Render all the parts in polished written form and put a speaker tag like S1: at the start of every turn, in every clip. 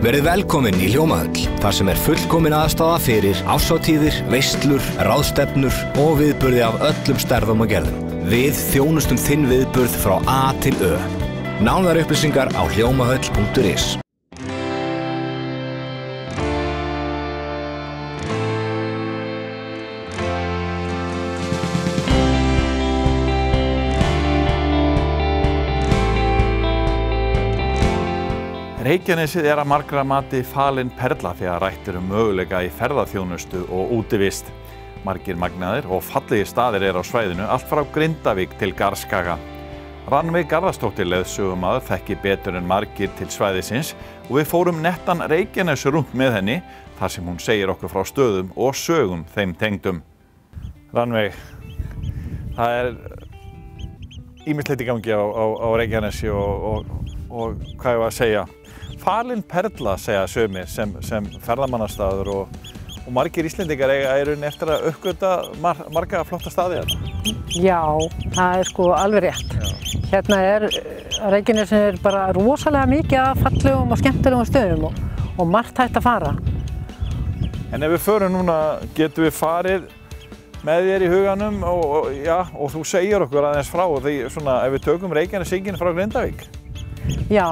S1: Verið velkomin í Hljómahöll, þar sem fullkomin aðstaða fyrir árshátíðir, veislur, ráðstefnur og viðburði af öllum stærðum og gerðum. Við þjónustum þinn viðburð frá A til Ö. Nánari upplýsingar á hljómahöll.is.
S2: Reykjanesið að margra mati falin perla þegar rætt möguleika í ferðaþjónustu og útivist. Margir magnaðir og fallegir staðir á svæðinu allt frá Grindavík til Garðskaga. Rannveig Garðarsdóttir leiðsögumaður þekki betur en margir til svæðisins og við fórum nettan Reykjanes rúnt með henni þar sem hún segir okkur frá stöðum og sögum þeim tengdum. Rannveig, það ýmislegt í gangi á Reykjanesi og hvað ég var að segja. Falin perla segja sumir sem ferðamannastaður og margir Íslendingar eiga í rauninni eftir að uppgötva marga flotta staði hérna.
S3: Já, það alveg rétt. Já. Hérna Reykjanesin bara rosalega mikið af fallegum og skemmtilegum stöðum og margt hægt að fara.
S2: En ef við förum núna, getum við farið með þér í huganum og þú segir okkur aðeins frá því svona ef við tökum Reykjanesinginn frá Grindavík.
S3: Já.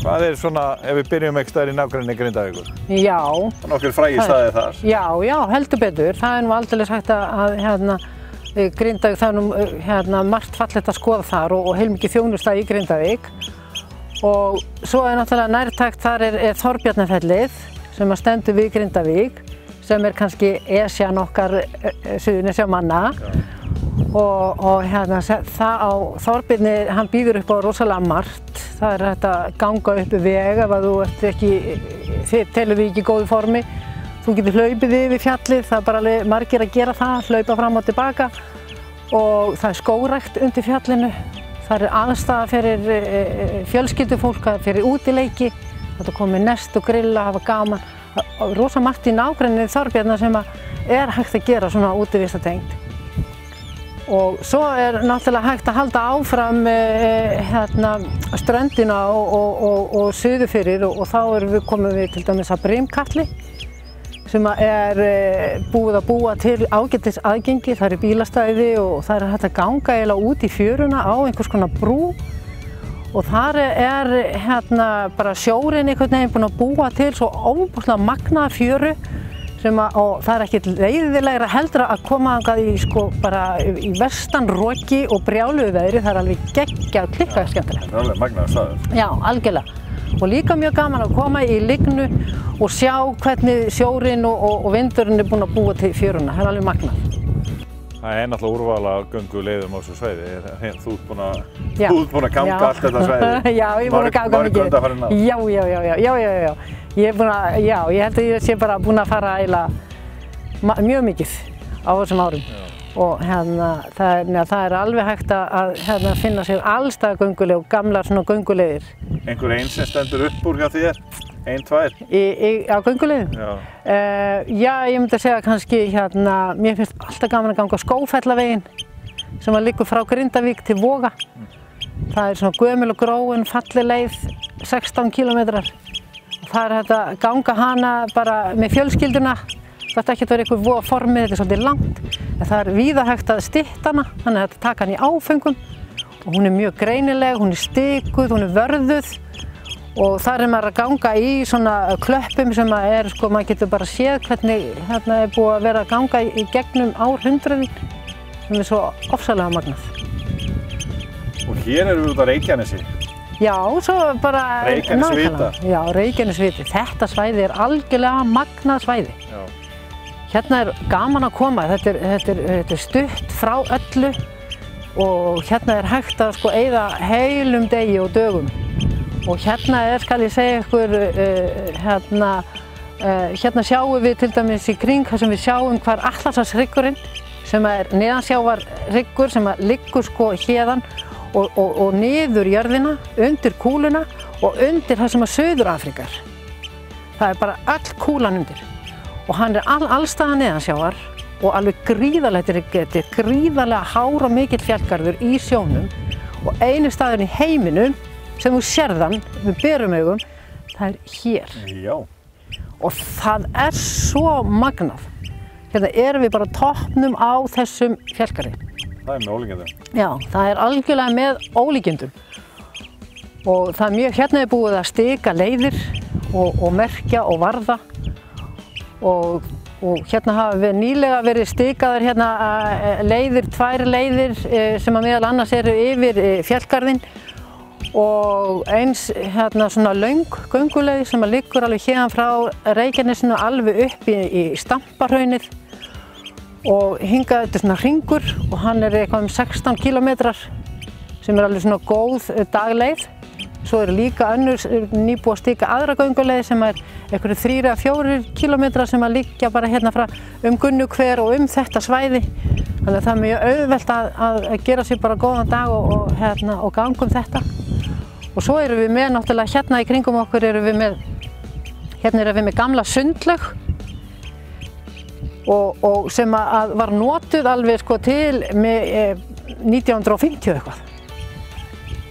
S2: Hvað svona, ef við byrjum ekki staðar í nágrenni Grindavíkur?
S3: Já.
S2: Það nokkur frægir staðir þar?
S3: Já, heldur betur. Það nú aldeilis hægt að Grindavík, það nú margt fallegt að skoða þar og heilmikið þjónusta í Grindavík. Og svo náttúrulega nærtækt þar Þorbjarnarfellið sem stendur við Grindavík, sem kannski Esjan okkar Suðurnesjamanna. Og það á Þorbirni, hann býður upp á rosalega margt. Það hægt að ganga upp veg ef þú telur því ekki í góðu formi. Þú getur hlaupið yfir fjallið, það bara margir að gera það, hlaupa fram og tilbaka. Og það skógrækt undir fjallinu. Það aðstaða fyrir fjölskyldufólk, fyrir útileiki. Þetta komið nest og grilla, hafa gaman. Rosa margt í nágrenni Þorbjarnar sem hægt að gera svona útivistatengt. Og svo náttúrulega hægt að halda áfram ströndina og suður fyrir og þá komum við til dæmis að Brimkatli sem búið að búa til ágætis aðgengi. Það bílastæði og það hægt að ganga eiginlega út í fjöruna á einhvers konar brú og þar bara sjórinn einhvern veginn búinn að búa til svo óbúslega magnaða fjöru og það ekkert leiðilegra heldur að koma þangað í vestan roki og brjáluðu veðri. Það alveg geggjað klikkað skemmtilegt.
S2: Það alveg magnaður staður.
S3: Já, algjörlega. Og líka mjög gaman að koma í lygnu og sjá hvernig sjórinn og vindurinn búinn að búa til fjöruna. Það alveg magnað.
S2: Það náttúrulega úrval af gönguleiðum á þessu svæði. Þú ert búinn að ganga allt þetta svæði.
S3: Já, ég er búinn að ganga mikið. Já. Ég held að ég sé bara búinn að fara eiginlega mjög mikið á þessum árum. Og það alveg hægt að finna sér allstaðar gönguleið og gamlar svona gönguleiðir.
S2: Einhver ein sem stendur upp úr hjá þér? Ein, tvær?
S3: Á gönguleiðum? Já, ég myndi að segja kannski mér finnst alltaf gaman að ganga Skógfellaveginn sem liggur frá Grindavík til Voga. Það svona gömul og gróin, falleg leið, 16 kílómetrar. Það hægt að ganga hana bara með fjölskylduna. Það ekki að vera einhver voða formið, þetta svolítið langt. En það víða hægt að stytta hana, þannig að hægt að taka hana í áföngum. Og hún mjög greinileg, hún stikuð, hún vörðuð. Og þar maður að ganga í svona klöppum sem maður getur bara séð hvernig búið að vera að ganga í gegnum árhundruðin. Sem svo ofsalega magnað.
S2: Og hér við út á Reykjanesi.
S3: Já, svo bara
S2: Reykjanesvita.
S3: Já, Reykjanesviti. Þetta svæði algjörlega magnað svæði. Já. Hérna gaman að koma. Þetta stutt frá öllu og hérna hægt að eyða heilum degi og dögum. Og hérna skal ég segja ykkur, hérna sjáum við til dæmis í kring þar sem við sjáum hvar Atlantshafshryggurinn sem neðansjávarhryggur sem liggur héðan og niður jörðina, undir kúluna og undir það sem Suður-Afríka. Það bara öll kúlan undir. Og hann allstaðar neðansjávar og alveg gríðarlega hár og mikill fjallgarður í sjónum og eini staður í heiminum sem þú sérð hann með berum augum það er hér.
S2: Já.
S3: Og það er svo magnað. Hérna erum við bara á toppnum á þessum fjallgarði.
S2: Það er með ólíkindum.
S3: Já, það er algjörlega með ólíkindum. Og það er mjög, hérna er búið að stika leiðir og merkja og varða. Og hérna hafa við nýlega verið stikaðar hérna leiðir, 2 leiðir sem að meðal annars eru yfir fjallgarðinn. Og eins hérna svona löng gönguleið sem að liggur alveg hérna frá Reykjanesinu alveg upp í Stamparhraunið. Og hingað þetta er svona hringur og hann er eitthvað 16 kilometrar sem er alveg svona góð dagleið. Svo eru líka önnur nýbúið að stika aðra gönguleið sem er einhverju 3–4 kilometrar sem að liggja bara hérna frá Gunnukver og þetta svæði. Þannig að það er mjög auðvelt að gera sér bara góðan dag og ganga þetta. Og svo erum við með náttúrulega hérna í kringum okkur erum við með gamla sundlaug. Og sem að var notuð alveg sko til með 1950 eitthvað.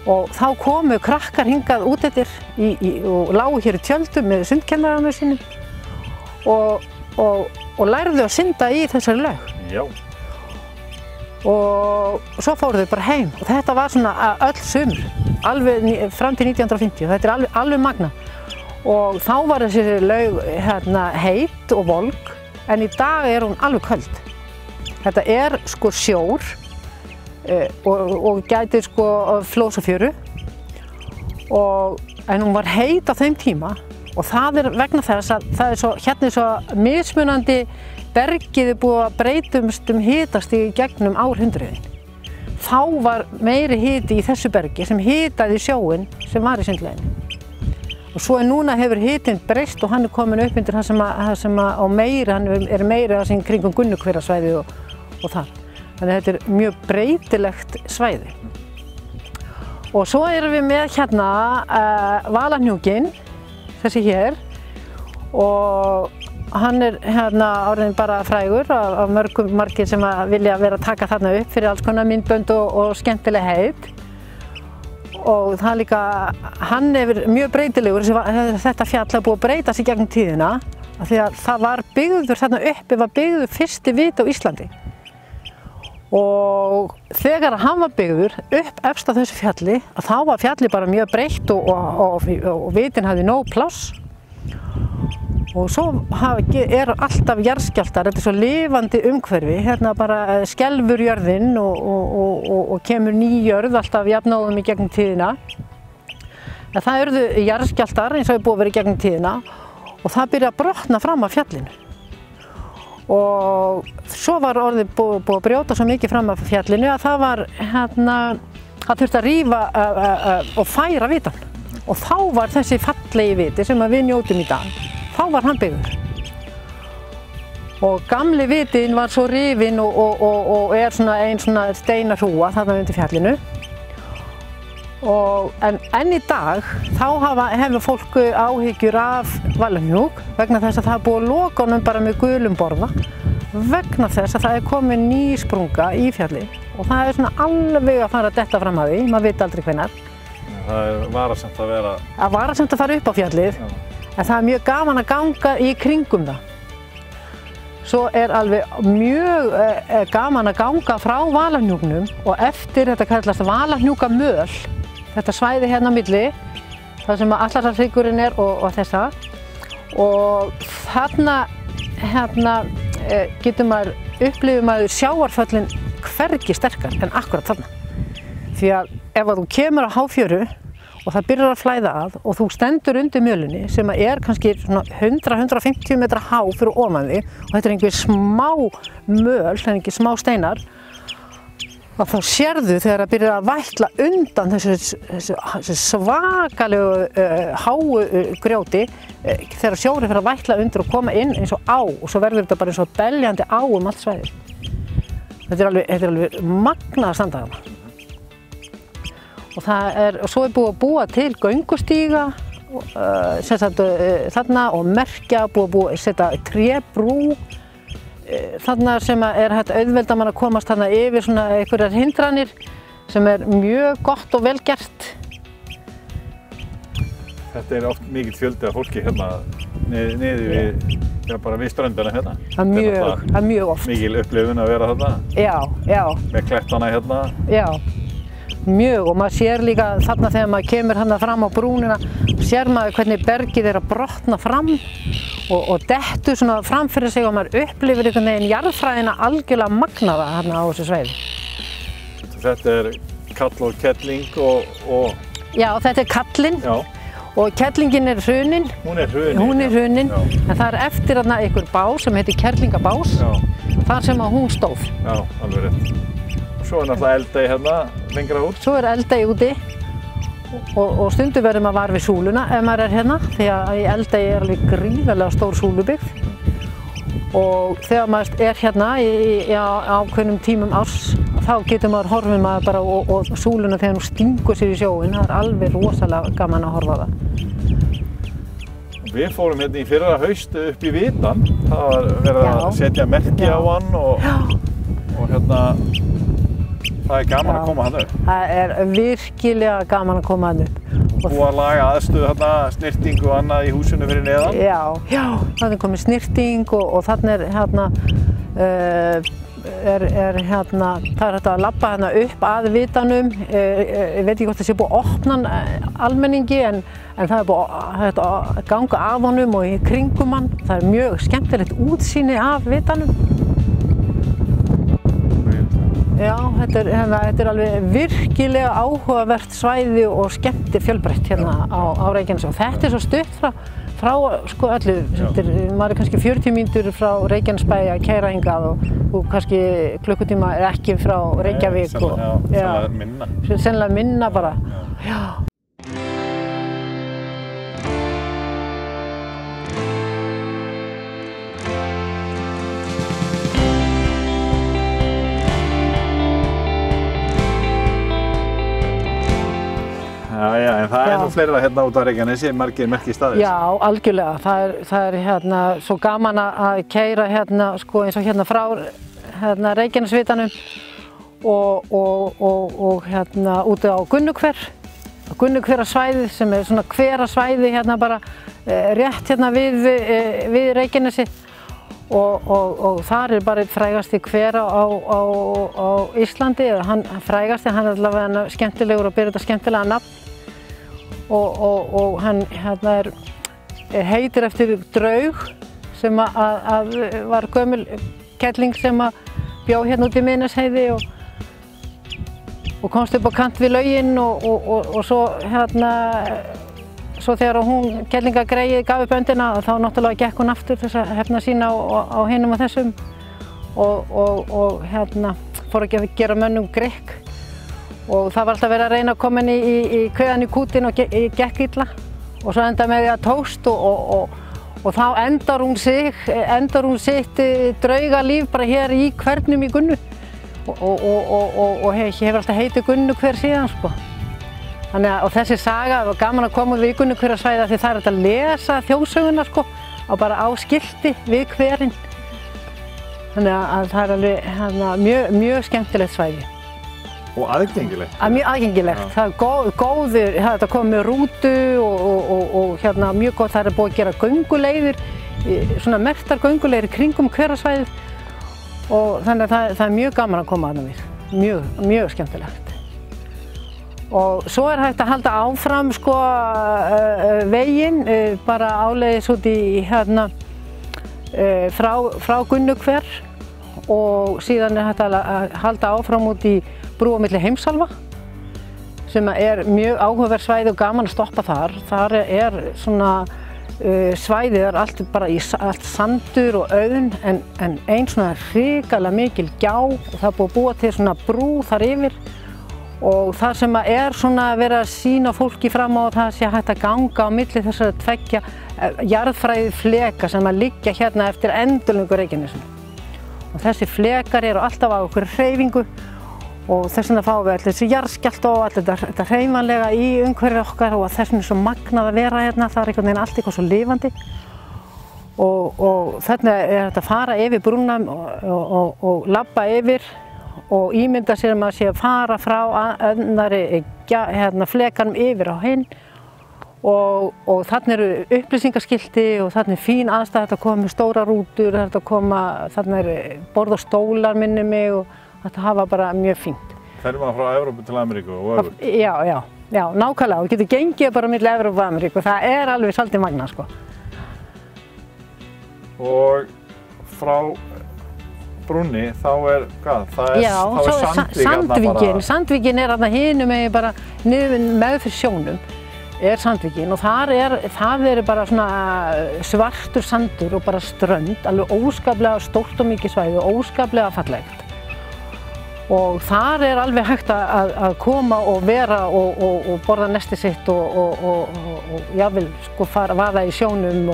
S3: Og þá komu krakkar hingað út eftir og lágu hér í tjöldum með sundkennaranum sínum og lærðu að synda í þessari laug.
S2: Já.
S3: Og svo fóru þau bara heim og þetta var svona öll sumur, alveg fram til 1950. Þetta er alveg magna. Og þá var þessi laug hérna heit og volg. En í dag er hún alveg köld. Þetta er sko sjór og gæti sko Flósafjöru. En hún var heit á þeim tíma og það er vegna þess að það er hérna er svo mismunandi bergið er búið að breytumst hitastig í gegnum árhundruðin. Þá var meiri hiti í þessu bergi sem hitaði sjóinn sem var í sundlauginni. Og svo núna hefur hitinn breyst og hann er komin upp undir það sem á meiri, hann er meiri það sem kringum Gunnukverasvæði og þar. Þannig að þetta er mjög breytilegt svæði. Og svo erum við með hérna Valahnjúkinn, þessi hér, og hann er hérna orðinn bara frægur af margir sem vilja vera að taka þarna upp fyrir alls konar myndbönd og skemmtileg heit. Og það líka, hann er mjög breytilegur, þetta fjall er búið að breyta sig gegnum tíðina af því að það var byggður þarna uppi, var byggður fyrsti vit á Íslandi. Og þegar hann var byggður upp efst á þessu fjalli, þá var fjalli bara mjög breytt og vitin hafði nóg pláss. Og svo er alltaf jarðskjálftar, þetta er svo lifandi umhverfi, hérna bara skelfur jörðin og kemur ný jörð alltaf jafnóðum í gegnum tíðina. En það urðu jarðskjálftar eins og er búið að vera í gegnum tíðina og það byrjaði að brotna fram af fjallinu. Og svo var orðið búið að brjóta svo mikið fram af fjallinu að það var hérna, það þurfti að rífa og færa vitann. Og þá var þessi fallegi viti sem við njótum í dag. Þá var hann byggður. Og gamli vitinn var svo rifinn og er svona ein svona steinarhrúga þarna undir fjallinu. En í dag þá hefur fólk áhyggjur af Valahnjúk vegna þess að það er búið að loka honum bara með gulum borða vegna þess að það er komin ný sprunga í fjalli og það er svona alveg að fara að detta fram að því, maður veit aldrei hvenær.
S2: Það er varasamt að vera...
S3: Það er varasamt að fara upp á fjallið. Já. En það er mjög gaman að ganga í kringum það. Svo er alveg mjög gaman að ganga frá Valahnjúknum og eftir þetta kallast Valahnjúkamöl, þetta svæði hérna á milli, þar sem Atlasarhryggurinn er og þessa. Og þarna upplifir maður sjávarföllin hvergi sterkar en akkurat þarna. Því að ef þú kemur á háfjöru og það byrjar að flæða að og þú stendur undir mjölunni sem er kannski 100–150 metra há fyrir ofan þig og þetta er einhver smá möl, það er einhver smá steinar og þá sérðu þegar það byrjar að vætla undan þessu svakalegu háu grjóti þegar sjórinn fer að vætla undir og koma inn eins og á og svo verður þetta bara eins og beljandi á allt svæðið. Þetta er alveg magnað að standa þarna. Og svo er búið að búa til göngustíga þarna og merkja, búið að setja trébrú þarna sem er hægt auðvelda mann að komast þarna yfir svona einhverjar hindranir sem er mjög gott og vel gert.
S2: Þetta oft mikill fjöldi af fólki hérna niður við, bara við ströndina hérna.
S3: Það er mjög oft.
S2: Mikil upplifun að vera þarna.
S3: Já.
S2: Með klettana hérna.
S3: Já, mjög og maður sér líka þarna þegar maður kemur hérna fram á brúnina, sér maður hvernig bergið að brotna fram og dettur svona fram fyrir sig og maður upplifir einhvern veginn jarðfræðina algjörlega magnaða hérna á þessu svæði.
S2: Þetta kall og kettling og...
S3: Já, þetta kallinn. Já. Og kettlingin hrunin.
S2: Hún hrunin.
S3: Hrunin, en það eftir þarna einhver bás sem heitir Kerlingabás, þar sem hún stóð.
S2: Já, alveg rétt. Og svo náttúrulega Eldey hérna, lengra út.
S3: Svo Eldey úti og stundum verður maður var við súluna ef maður hérna, því að í Eldey alveg gríðarlega stór súlubyggð. Og þegar maður hérna á ákveðnum tímum árs, þá getur maður horfið maður bara og súluna þegar hún stingur sér í sjóinn. Það alveg rosalega gaman að horfa á það.
S2: Við fórum hérna í fyrra haust upp í Vitan. Það var verið að setja merki á hann og hérna, það gaman að koma hann upp. Það
S3: virkilega gaman að koma hann upp.
S2: Búið að laga aðstöðu hérna, snirting og annað í húsinu fyrir neðan.
S3: Já, þannig komið snirting og þannig hérna, það er hægt að labba hérna upp að Vitanum. Ég veit ekki hvort það sé búið að opna hann almenningi en það er búið að ganga af honum og í kringum hann. Það er mjög skemmtilegt útsýni af Vitanum. Já, þetta er alveg virkilega áhugavert svæði og fjölbreytt hérna á Reykjanesi og þetta er svo stutt frá sko öllu, maður kannski 40 mínútur frá Reykjanesbæ að keyra hingað og kannski klukkutíma ekki frá Reykjavík og sennilega minna bara. Já.
S2: En það nú fleira hérna út á Reykjanesi, margir merkir staðir.
S3: Já, algjörlega. Það er hérna svo gaman að keyra hérna sko eins og hérna frá hérna Reykjanesvitanum og hérna úti á Gunnukverasvæðið sem er svona hverasvæði hérna bara rétt hérna við Reykjanesi og þar er bara einn frægasti hver á Íslandi, eða hann frægasti, hann er allavega skemmtilegur og ber þetta skemmtilega nafn. Og hann hérna heitir eftir draug sem að var gömul kettling sem að bjó hérna út í Miðnesheiði og komst upp á kant við lauginn og svo hérna svo þegar hún kettlingagreyið gaf upp öndina þá náttúrulega gekk hún aftur þess að hefna sína á hinum og þessum og hérna fór ekki að gera mönnum grikk. Og það var alltaf verið að reyna að koma henni í kveðan í kútinn og gekk illa og svo endaði með því að tókst og þá endar hún sitt draugalíf bara hér í hvernum í Gunnu og hefur alltaf heitið Gunnukver síðan sko. Þannig að þessi saga var gaman að koma við Gunnukverasvæði því það er hægt að lesa þjóðsöguna sko bara á skilti við hverinn. Þannig að það er alveg mjög skemmtilegt svæði.
S2: Og aðgengilegt.
S3: Mjög aðgengilegt. Það er góður, þetta kom með rútu og hérna mjög gott, það er búið að gera gönguleiðir, svona merktar gönguleiðir kringum hverasvæðið og þannig að það er mjög gaman að koma þarna við. Mjög skemmtilegt. Og svo er hægt að halda áfram sko veginn, bara áleiðis út í hérna frá Gunnukver og síðan er hægt að halda áfram út í brú á milli Heimsálfa sem er mjög áhugaverð svæði og gaman að stoppa þar. Þar er svona svæðið er allt sandur og auðn en ein svona hrikalega mikil gjá og það er búið að búa til svona brú þar yfir og þar sem er svona verið að sýna fólki fram á það sé hægt að ganga á milli þessara tveggja jarðfræðifleka sem að liggja hérna eftir endilöngu Reykjanesinu. Og þessi flekar eru alltaf á okkur hreyfingu og þess vegna fáum við allir þessi jarðskjálfta og allt þetta hreyfanlega í umhverfi okkar og þess vegna er svo magnað að vera hérna, það er einhvern veginn allt eitthvað svo lifandi og þarna er þetta að fara yfir brúna og labba yfir og ímynda sér að maður sé að fara frá annari flekanum yfir á hinn og þarna eru upplýsingaskilti og þarna fín aðstæða, þetta koma með stóra rútur, þetta koma, þarna borð og stólar minni mig og þetta hafa bara mjög fínt.
S2: Fer maður frá Evrópu til Ameríku og öfugt?
S3: Já, nákvæmlega, og getur gengið bara milli Evrópu og Ameríku, það alveg svolítið magnað sko.
S2: Og frá brúnni þá hvað? Þá
S3: Sandvíkin. Sandvíkin þarna hinum megin bara niður með fyrir sjónum Sandvíkin og það bara svona svartur sandur og bara strönd, alveg óskaplega stórt og mikið svæði og óskaplega fallegt. Og þar alveg hægt að koma og vera og borða nesti sitt og jafnvel sko vaða í sjónum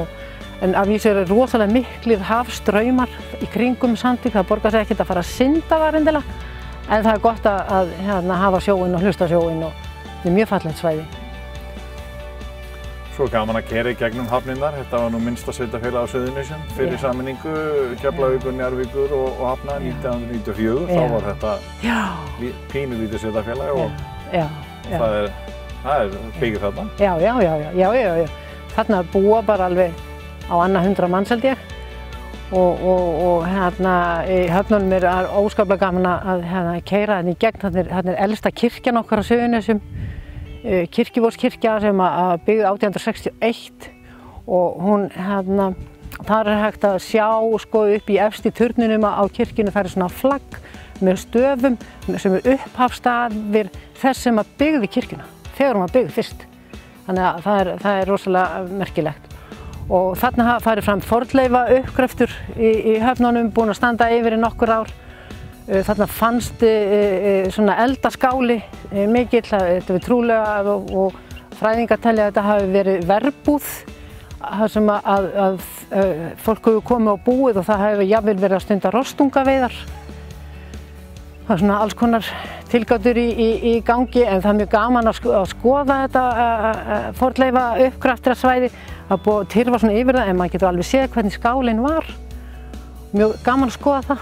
S3: en að vísu rosalega miklir hafstraumar í kringum Sandvík, það borgar sig ekkert að fara að synda þar endilega, en það gott að hafa sjóinn og hlusta á sjóinn og þetta mjög fallegt svæði.
S2: Svo gaman að keyra í gegnum hafnirnar, þetta var nú minnsta sveitarfélag á Suðurnesjum fyrir sameiningu Keflavíkur, Njarðvíkur og Hafna 1994, þá var þetta pínulítið sveitarfélag og það byggir þarna.
S3: Já. Þarna búa bara alveg á annað 100 manns held ég og í höfnunum óskaplega gaman að keyra þarna í gegn, þarna elsta kirkjan okkar á Suðurnesjum, Kirkjuvogskirkja sem byggð 1861 og hún þar hægt að sjá sko upp í efst í turninum á kirkjunni, það svona flagg með stöfum sem upphafsstaðir þess sem byggði kirkjuna þegar hún var byggð fyrst, þannig að það rosalega merkilegt. Og þarna farið fram fornleifauppgröftur í höfnunum, búin að standa yfir í nokkur ár. Þarna fannst svona eldaskáli mikill, þetta trúlega og fræðingar telja að þetta hafi verið verbúð þar sem að fólk hefur komið á búið og það hefur jafnvel verið að stunda rostungaveiðar. Það svona alls konar tilgátur í gangi, en það mjög gaman að skoða þetta fornleifauppgraftarsvæði. Það búið að tyrfa svona yfir það en maður getur alveg séð hvernig skálinn var. Mjög gaman að skoða það.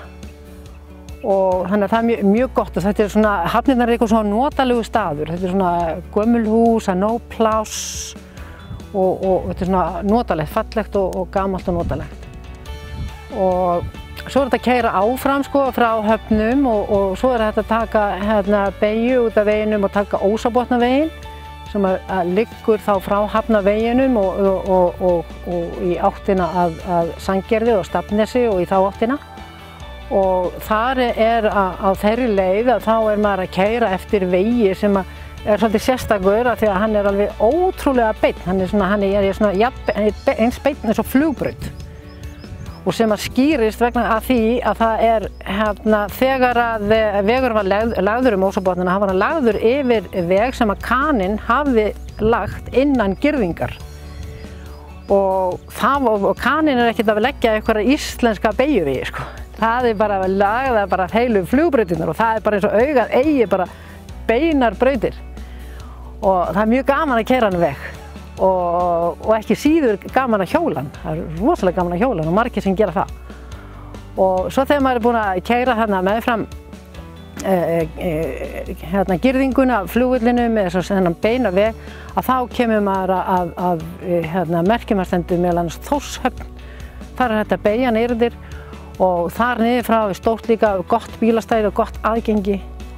S3: Og þannig að það mjög gott og þetta svona, hafnirnar eitthvað svona notalegu staður. Þetta svona gömul hús, nóg pláss og þetta svona notalegt, fallegt og gamalt og notalegt. Og svo þetta að keyra áfram sko frá höfnum og svo þetta að taka beygju út af veginum og taka Ósabotnaveginn sem liggur þá frá Hafnaveginum og í áttina að Sandgerði og Stafnesi og í þá áttina. Og þar á þeirri leið að þá maður að keyra eftir vegi sem svolítið sérstakur því að hann alveg ótrúlega beinn. Hann svona eins beinn eins og flugbraut. Og sem skýrist vegna af því að það þegar að vegur var lagður Ósabotnana, hann var lagður yfir veg sem að kaninn hafði lagt innan girðingar. Og kaninn ekkert að leggja einhverja íslenska beygjuvegi, sko. Það bara lagðar bara heilu flugbrautirnar og það bara eins og augað eigi bara beinar brautir. Og það mjög gaman að keyra hann veg. Og ekki síður gaman að hjóla hann. Það rosalega gaman að hjóla hann og margir sem gera það. Og svo þegar maður búinn að keyra þarna meðfram girðinguna, flugvöllinu með þennan beina veg, að þá kemur maður að merkjumarstendur meðal annars Þórshöfn. Þar þetta beygja niður og þar niður frá stórt líka gott bílastæði og gott aðgengi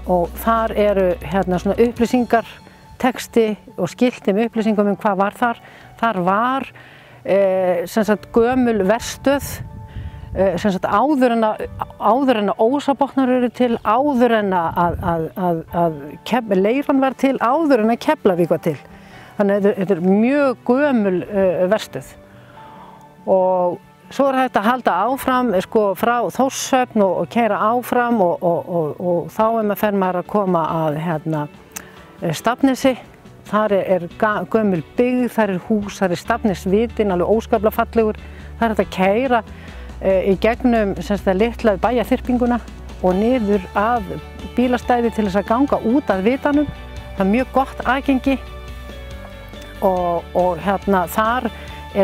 S3: og þar svona upplýsingar, texti og skilti með upplýsingum hvað var þar. Þar var gömul verstöð áður en að Ósabotnar eru til, áður en að Leiran var til, áður en að Keflavík var til. Þannig að þetta mjög gömul verstöð. Og svo hægt að halda áfram frá Þórshöfn og keyra áfram og þá fer maður að koma að Stafnesi. Þar gömul byggð, þar hús, þar Stafnesvitinn, alveg óskaplega fallegur. Það hægt að keyra í gegnum litla bæjarþyrpinguna og niður að bílastæði til þess að ganga út að vitanum. Það mjög gott aðgengi og þar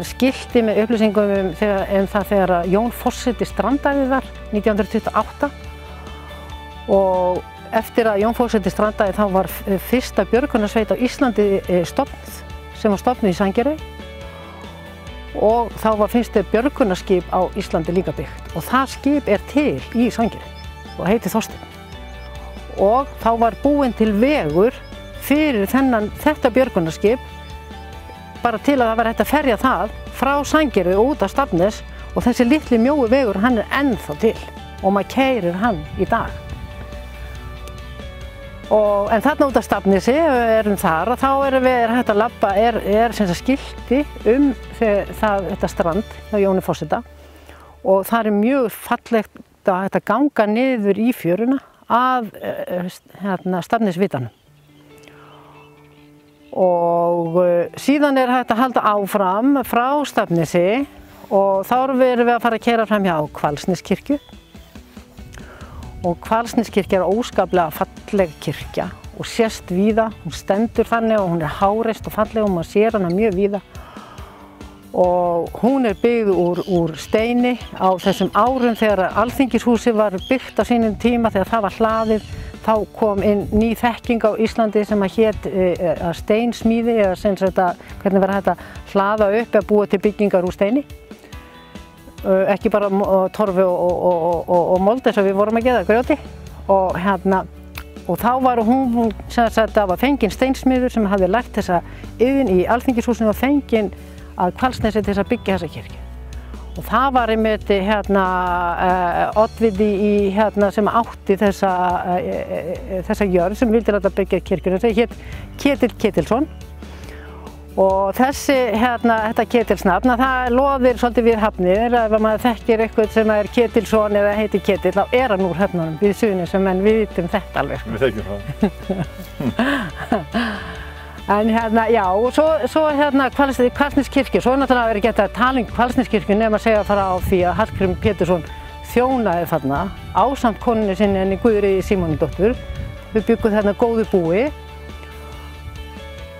S3: skilti með upplýsingum það þegar Jón forseti strandaði þar 1928 og eftir að Jón forseti strandaði þá var fyrsta björgunarsveit á Íslandi stofnuð sem var stofnuð í Sandgerði og þá var fyrsta björgunarskip á Íslandi líka byggt og það skip til í Sandgerði og heitir Þorsteinn. Og þá var búinn til vegur fyrir þetta björgunarskip bara til að það var hægt að ferja það frá Sandgerði og út á Stafnes og þessi litli mjói vegur hann ennþá til og maður keyrir hann í dag. En þarna út á Stafnesi, erum þar og þá er hægt að labba, sem sagt skilti þetta strand hjá Jóni forseta og það mjög fallegt að hægt að ganga niður í fjöruna að Stafnesvitanum. Og síðan hægt að halda áfram frá Stafnesi og þá erum við að fara að keyra fram hjá Hvalsneskirkju. Og Hvalsneskirkja óskaplega falleg kirkja og sést víða, hún stendur þannig og hún háreist og falleg og maður sér hana mjög víða. Og hún byggð úr steini á þessum árum þegar Alþingishúsið var byggt á sínum tíma þegar það var hlaðið. Þá kom inn ný þekking á Íslandi sem hét steinsmíði eða sem sagt hvernig var hægt að hlaða upp eða búa til byggingar úr steini. Ekki bara torfi og mold eins og við vorum að gera grjóti. Og þá var hún sem sagt var fenginn steinsmiður sem hafði lært þessa iðn í Alþingishúsinu og fenginn að Hvalsnesi til að byggja þessa kirkju. Og það var einmitt oddviti sem átti þessa jörð sem vildi láta byggja kirkjuna, sem hét Ketill Ketilsson. Og þetta Ketilsnafn, það loðir svolítið við Hafnir. Ef maður þekkir eitthvað sem Ketilsson eða heitir Ketill, þá hann úr Höfnunum við Suðurnesjum, en við vitum þetta alveg.
S2: Við þekkjum það.
S3: En já, og svo Hvalsneskirkju, svo náttúrulega ekki hægt að tala Hvalsneskirkju nema að segja frá því að Hallgrímur Pétursson þjónaði þarna ásamt konunni sinni henni Guðríði Símonardóttur. Við byggum þarna góðu búi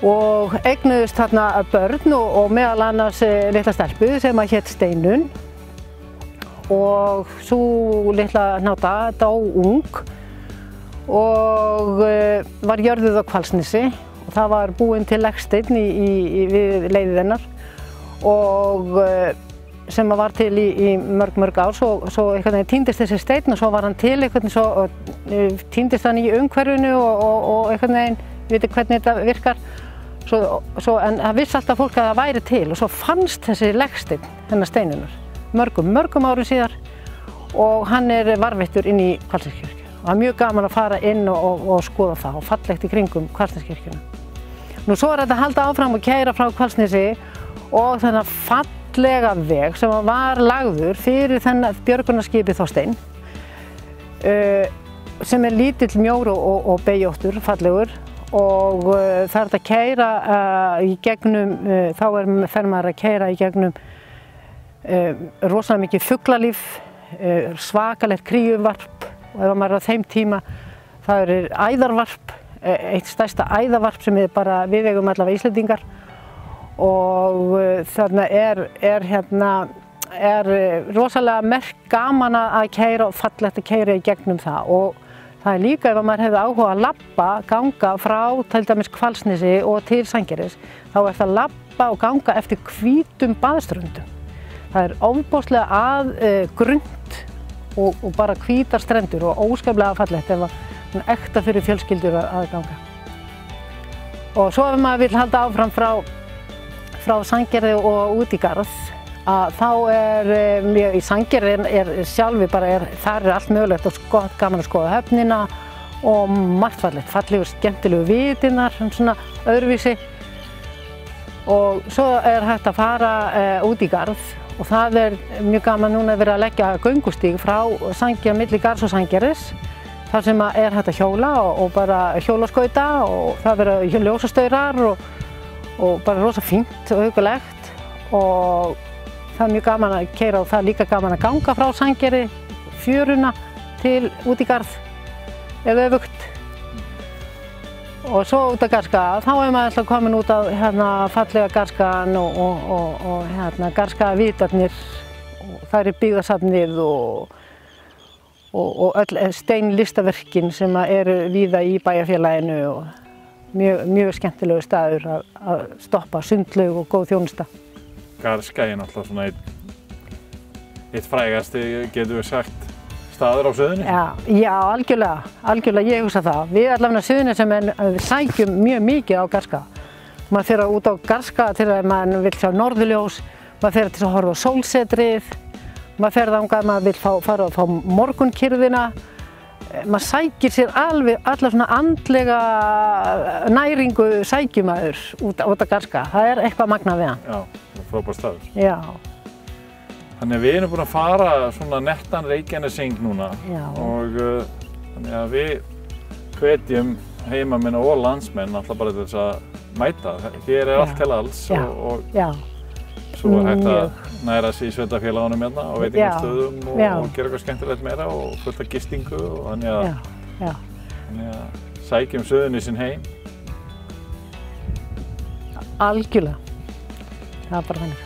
S3: og eignuðust þarna börn og meðal annars litla stelpu sem hét Steinunn og sú litla náta dó ung og var jörðuð á Hvalsnesi. Og það var búinn til legsteinn við leiðið hennar og sem var til í mörg ár. Svo einhvern veginn týndist þessi steinn og svo var hann til einhvern veginn, svo týndist hann í umhverfinu og einhvern veginn, við veitum hvernig þetta virkar. En það vissi alltaf fólk að það væri til og svo fannst þessi legsteinn hennar Steinunnar mörgum árum síðar og hann varðveittur inn í Hvalsneskirkju. Og það mjög gaman að fara inn og skoða það og fallegt í kringum Hvalsneskirkjuna. Nú svo þetta að halda áfram og keyra frá Hvalsnesi og þennan fallega veg sem var lagður fyrir þennan björgunarskipið Þorsteinn sem lítill, mjór og beygjóttur, fallegur og það að keyra í gegnum, þá fer maður að keyra í gegnum rosalega mikið fuglalíf, svakalegt kríuvarp og ef maður á þeim tíma það æðarvarp, eitt stærsta æðarvarp sem bara við eigum allavega Íslendingar og þarna rosalega gaman að keyra og fallegt að keyra í gegnum það og það líka ef maður hefði áhuga að labba, ganga frá til dæmis Hvalsnesi og til Sandgerðis þá það að labba og ganga eftir hvítum baðströndum. Það ofboðslega grunnt og bara hvítar strendur og óskaplega fallegt ef ekta fyrir fjölskyldur að ganga. Og svo ef maður vill halda áfram frá Sandgerði og út í Garð þá í Sandgerði sjálfi bara þar allt mögulegt og gaman að skoða höfnina og margt fallegt, fallegur, skemmtilegu vitinnar, svona öðruvísi. Og svo hægt að fara út í Garð og það mjög gaman núna að vera að leggja göngustíg frá Sandgerði milli Garðs og Sandgerðis þar sem hægt að hjóla og bara hjólaskauta og það vera ljósastaurar og bara rosa fínt og huggulegt og það mjög gaman að keyra og það líka gaman að ganga frá Sandgerði, fjöruna til út í Garð eða öfugt. Og svo út á Garðskaga, þá maður alltaf komin út á fallega Garðskagann og Garðskagavitarnir og það byggðasafnið og öll steinlistaverkin sem eru víða í bæjarfélaginu og mjög skemmtilegu staður að stoppa, sundlaug og góð þjónusta.
S2: Garðskagi er náttúrulega svona eitt frægasti, getum við sagt, staður á Suðurnesjum.
S3: Já, algjörlega, ég hugsa það. Við allavega Suðurnesjamenn sækjum mjög mikið á Garðskaga. Maður fer út á Garðskaga til að maður vill sjá norðurljós, maður fer til að horfa á sólsetrið, maður fer þangað, maður vill fara að fá morgunkyrrðina. Maður sækir sér alveg alla svona andlega næringu sækjumaður út á Garðskaga. Það er eitthvað magnað við hann.
S2: Já, frábær staður.
S3: Já.
S2: Þannig að við erum búin að fara svona nettan Reykjanesing núna.
S3: Já.
S2: Og þannig að við hvetjum heimamenn og landsmenn alltaf bara til þess að mæta. Hér er allt til alls og svo er hægt að næra sig í sveitafélagunum hérna á veitingastöðum og gera eitthvað skemmtilegt meira og fullt af gistingu og þannig að sækjum Suðurnesin heim.
S3: Algjörlega. Það er bara þannig.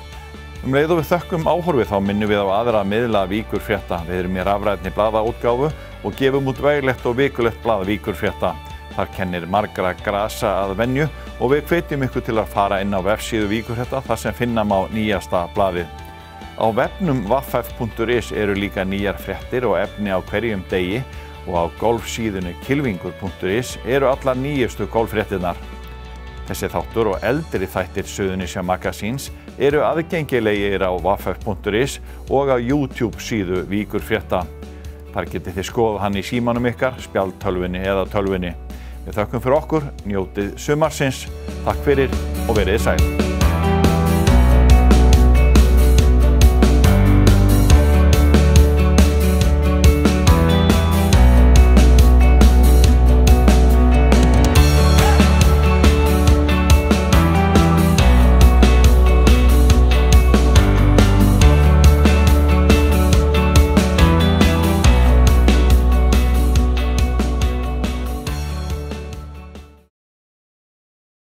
S2: Leið og við þökkum áhorfið þá minnum við á aðra miðla Víkurfrétta. Við erum í rafrænni blaðaútgáfu og gefum út veglegt og vikulegt blað Víkurfrétta. Þar kennir margra grasa að venju og við hvetjum ykkur til að fara inn á vefsíðu Víkurfrétta þar sem finna má nýjasta blaðið. Á vefnum vaff.is eru líka nýjar fréttir og efni á hverjum degi og á golfsíðunni kylfingur.is eru allar nýjustu golffréttirnar. Þessi þáttur og eldri þættir Suðurnesja Magasíns eru aðgengilegir á vaff.is og á YouTube síðu Víkurfrétta. Þar getið þið skoða hann í símanum ykkar, spjaldtölvunni eða tölvunni. Við þökkum fyrir okkur, njótið sumarsins, takk fyrir og verið sæl.